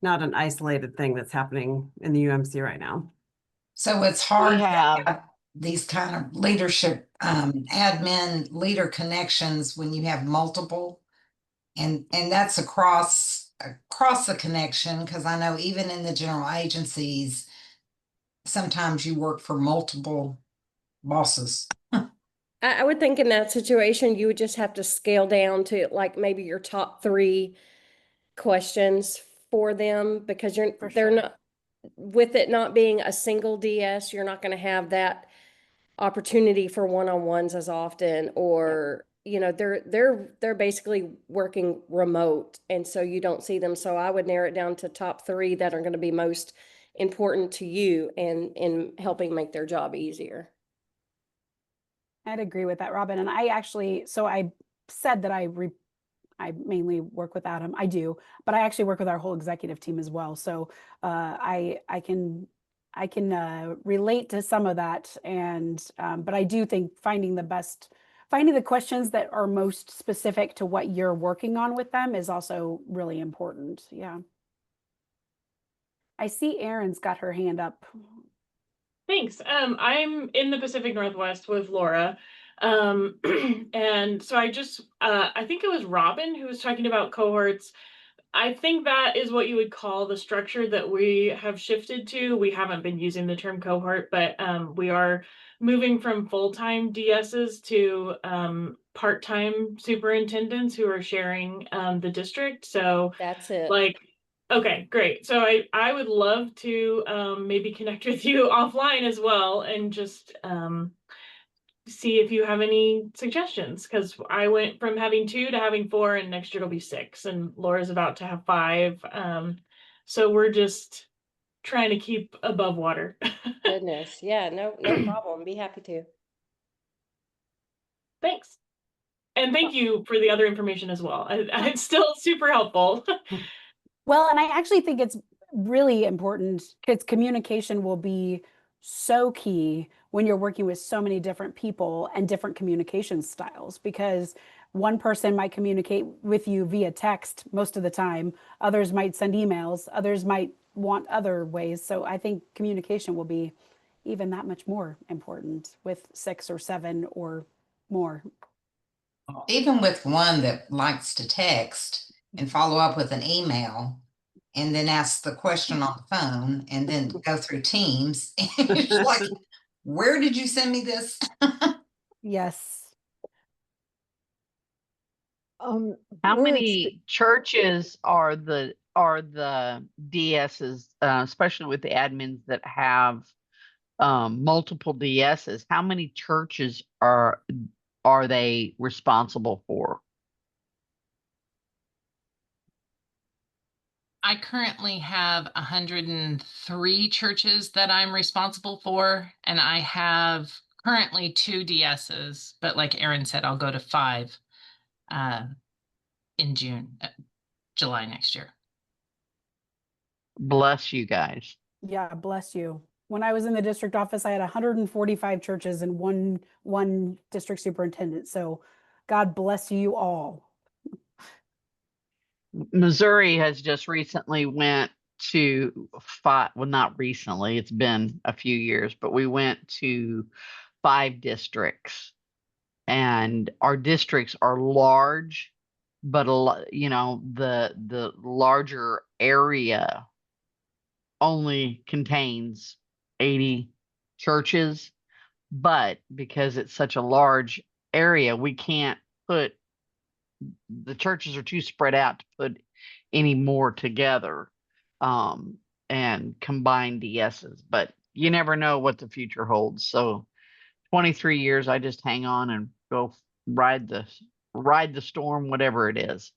not an isolated thing that's happening in the UMC right now. So it's hard to have- have these kind of leadership, admin leader connections when you have multiple. And that's across the connection, because I know even in the general agencies, sometimes you work for multiple bosses. I would think in that situation, you would just have to scale down to like maybe your top 3 questions for them, because they're sure. not, with it not being a single DS, you're not going to have that opportunity for one-on-ones as often, or you know, they're basically working remote, and so you don't see them. So I would narrow it down to top 3 that are going to be most important to you and in helping make their job easier. I'd agree with that, Robin. And I said that I mainly work with Adam. I do, but I actually work with our whole executive team as well. So I can relate to some of that. And but I do think finding the questions that are most specific to what you're working on with them is also really important. Yeah. I see Erin's got her hand up. Thanks. I'm in the Pacific Northwest with Laura. And so I think it was Robin who was talking about cohorts. I think that is what you would call the structure that we have shifted to. We haven't been using the term cohort, but we are moving from full-time DSs to part-time superintendents who are sharing the district. So That's it. like, okay, great. So I would love to maybe connect with you offline as well and just see if you have any suggestions, because I went from having 2 to having 4, and next year it'll be 6, and Laura's about to have 5. So we're just trying to keep above water. Goodness. Yeah, no problem. Be happy to. Thanks. And thank you for the other information as well. It's still super helpful. Well, and I actually think it's really important because communication will be so key when you're working with so many different people and different communication styles, because one person might communicate with you via text most of the time, others might send emails, others might want other ways. So I think communication will be even that much more important with 6 or 7 or more. Even with one that likes to text and follow up with an email and then ask the question on the phone and then go through Teams. It's like, where did you send me this? Yes. How we're many churches are the DSs, especially with the admins that have multiple DSs? How many churches are they responsible for? I currently have 103 churches that I'm responsible for, and I have currently 2 DSs, but like Erin said, I'll go to 5 in July next year. Bless you guys. Yeah, bless you. When I was in the district office, I had 145 churches and one district superintendent. So God bless you all. Missouri has just recently went to 5, well, not recently, it's been a few years, but we went to 5 districts, and our districts are large, but the larger area only contains 80 churches, but because it's such a large area, we can't put, the churches are too spread out to put any more together and combine DSs, but you never know what the future holds. So 23 years, I just hang on and go ride the storm, whatever it is.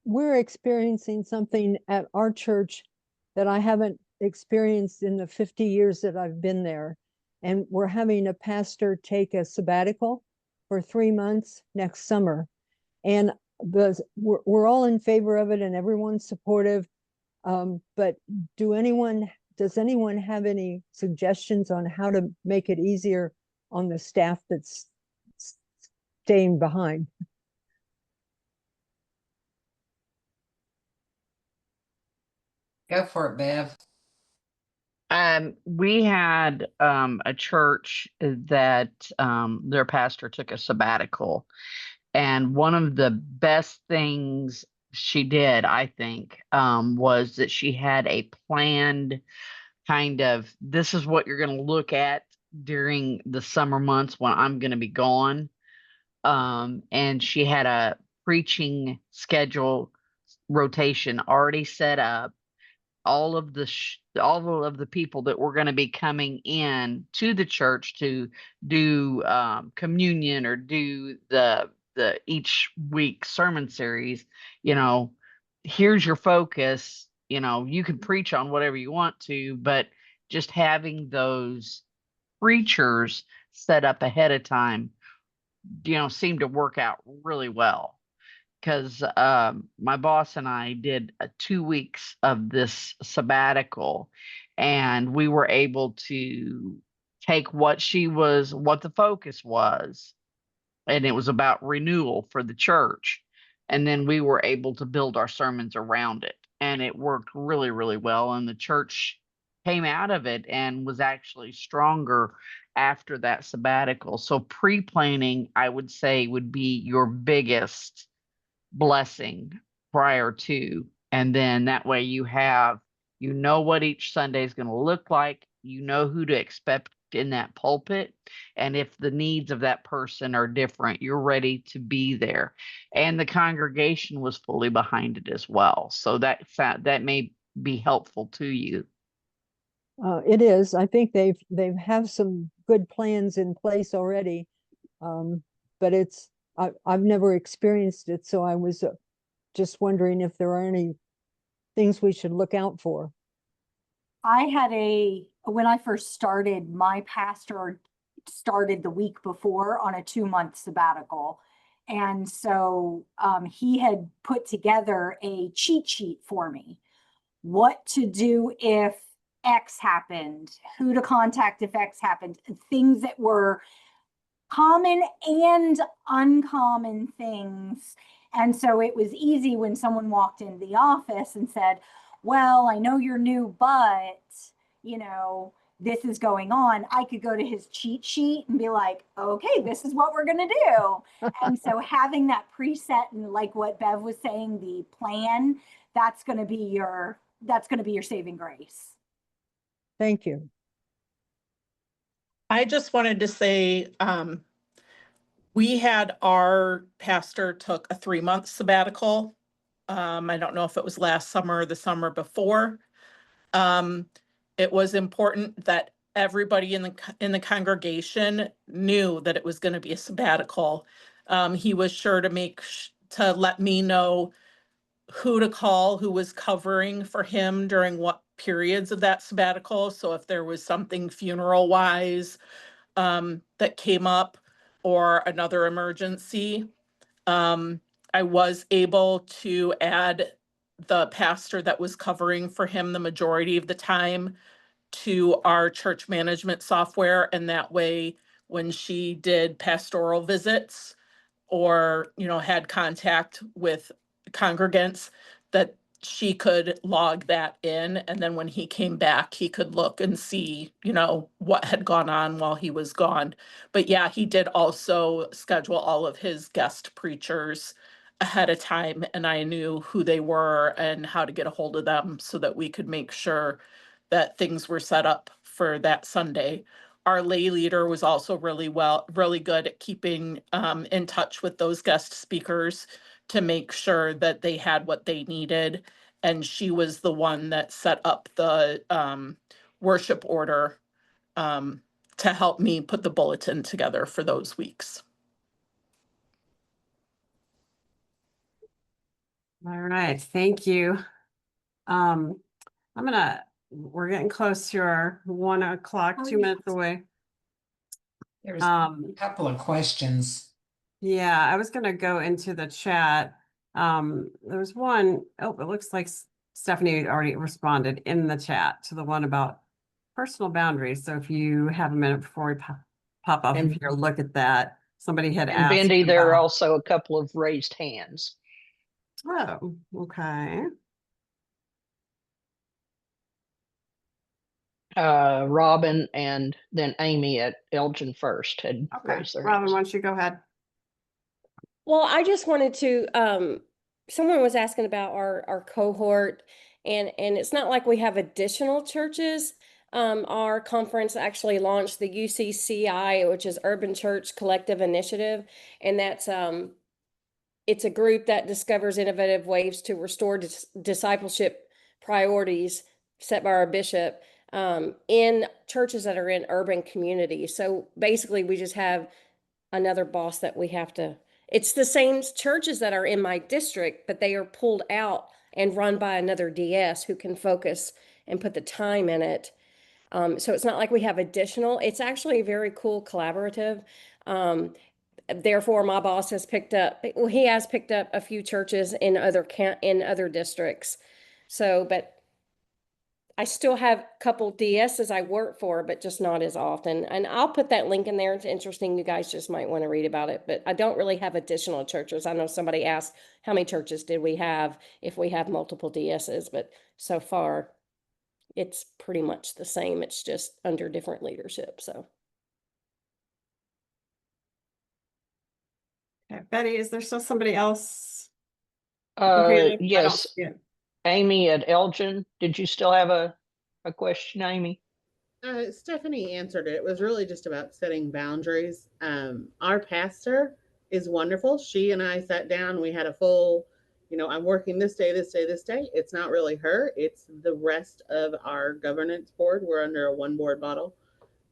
We're experiencing something at our church that I haven't experienced in the 50 years that I've been there. And we're having a pastor take a sabbatical for 3 months next summer. And we're all in favor of it and everyone's supportive. But does anyone have any suggestions on how to make it easier on the staff that's staying behind? Go for it, Bev. We had a church that their pastor took a sabbatical, and one of the best things she did, I think, was that she had a planned kind of, this is what you're going to look at during the summer months when I'm going to be gone. And she had a preaching schedule rotation already set up. All of the people that were going to be coming in to the church to do communion or do the each week sermon series, here's your focus. You can preach on whatever you want to, but just having those preachers set up ahead of time, seemed to work out really well. Because my boss and I did 2 weeks of this sabbatical, and we were able to take what the focus was, and it was about renewal for the church. And then we were able to build our sermons around it, and it worked really, really well. And the church came out of it and was actually stronger after that sabbatical. So pre-planning, I would say, would be your biggest blessing prior to. And then that way you know what each Sunday is going to look like. You know who to expect in that pulpit. And if the needs of that person are different, you're ready to be there. And the congregation was fully behind it as well. So that may be helpful to you. It is. I think they've have some good plans in place already. But I've never experienced it, so I was just wondering if there are any things we should look out for. When I first started, my pastor started the week before on a 2-month sabbatical. And so he had put together a cheat sheet for me. What to do if X happened, who to contact if X happened, things that were common and uncommon things. And so it was easy when someone walked into the office and said, well, I know you're new, but, this is going on. I could go to his cheat sheet and be like, okay, this is what we're going to do. And so having that preset and like what Bev was saying, the plan, that's going to be your saving grace. Thank you. I just wanted to say, we had our pastor took a 3-month sabbatical. I don't know if it was last summer or the summer before. It was important that everybody in the congregation knew that it was going to be a sabbatical. He was sure to let me know who to call, who was covering for him during what periods of that sabbatical. So if there was something funeral wise that came up or another emergency, I was able to add the pastor that was covering for him the majority of the time to our church management software. And that way, when she did pastoral visits or, had contact with congregants, that she could log that in. And then when he came back, he could look and see, what had gone on while he was gone. But yeah, he did also schedule all of his guest preachers ahead of time, and I knew who they were and how to get a hold of them so that we could make sure that things were set up for that Sunday. Our lay leader was also really good at keeping in touch with those guest speakers to make sure that they had what they needed. And she was the one that set up the worship order to help me put the bulletin together for those weeks. All right, thank you. We're getting close to our 1 o'clock, 2 minutes away. There's a couple of questions. Yeah, I was gonna go into the chat. There's one, it looks like Stephanie already responded in the chat to the one about personal boundaries. So if you have a minute before we pop up And- here, look at that. Somebody had And asked. Bendy, there are about- also a couple of raised hands. Oh, okay. Robin and then Amy at Elgin First had Okay, raised their Robin, hands. why don't you go ahead? Well, I just wanted to, someone was asking about our cohort, and it's not like we have additional churches. Our conference actually launched the UCCI, which is Urban Church Collective Initiative, and that's it's a group that discovers innovative ways to restore discipleship priorities set by our bishop in churches that are in urban communities. So basically, we just have another boss that we have to. It's the same churches that are in my district, but they are pulled out and run by another DS who can focus and put the time in it. So it's not like we have additional. It's actually a very cool collaborative. Therefore, my boss has picked up. Well, he has picked up a few churches in other districts. So, but I still have a couple DSs I work for, but just not as often. And I'll put that link in there. It's interesting. You guys just might want to read about it, but I don't really have additional churches. I know somebody asked how many churches did we have if we have multiple DSs, but so far it's pretty much the same. It's just under different leadership. So Okay, Betty, is there still somebody else? Okay, I don't Yes, see it. Amy at Elgin, did you still have a question, Amy? Stephanie answered it. It was really just about setting boundaries. Our pastor is wonderful. She and I sat down, we had a full, I'm working this day, this day, this day. It's not really her, it's the rest of our governance board. We're under a one board model.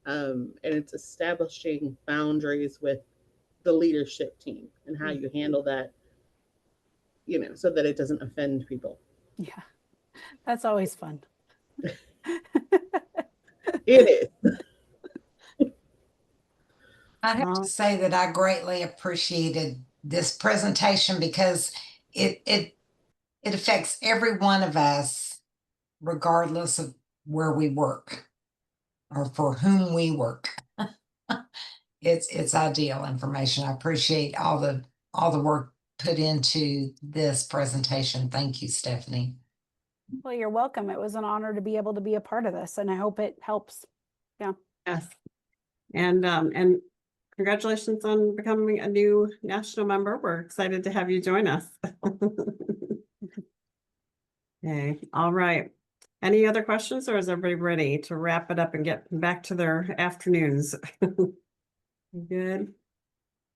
And it's establishing boundaries with the leadership team and how you handle that, so that it doesn't offend people. Yeah, that's always fun. It is. I have Well, to say that I greatly appreciated this presentation because it affects every one of us, regardless of where we work or for whom we work. It's ideal information. I appreciate all the work put into this presentation. Thank you, Stephanie. Well, you're welcome. It was an honor to be able to be a part of this, and I hope it helps. Yeah. yes. And congratulations on becoming a new national member. We're excited to have you join us. Okay, all right. Any other questions, or is everybody ready to wrap it up and get back to their afternoons? Good.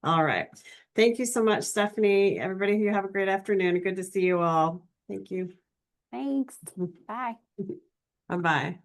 All right. Thank you so much, Stephanie. Everybody, you have a great afternoon. Good to see you all. Thank you. Thanks. Bye. Bye-bye.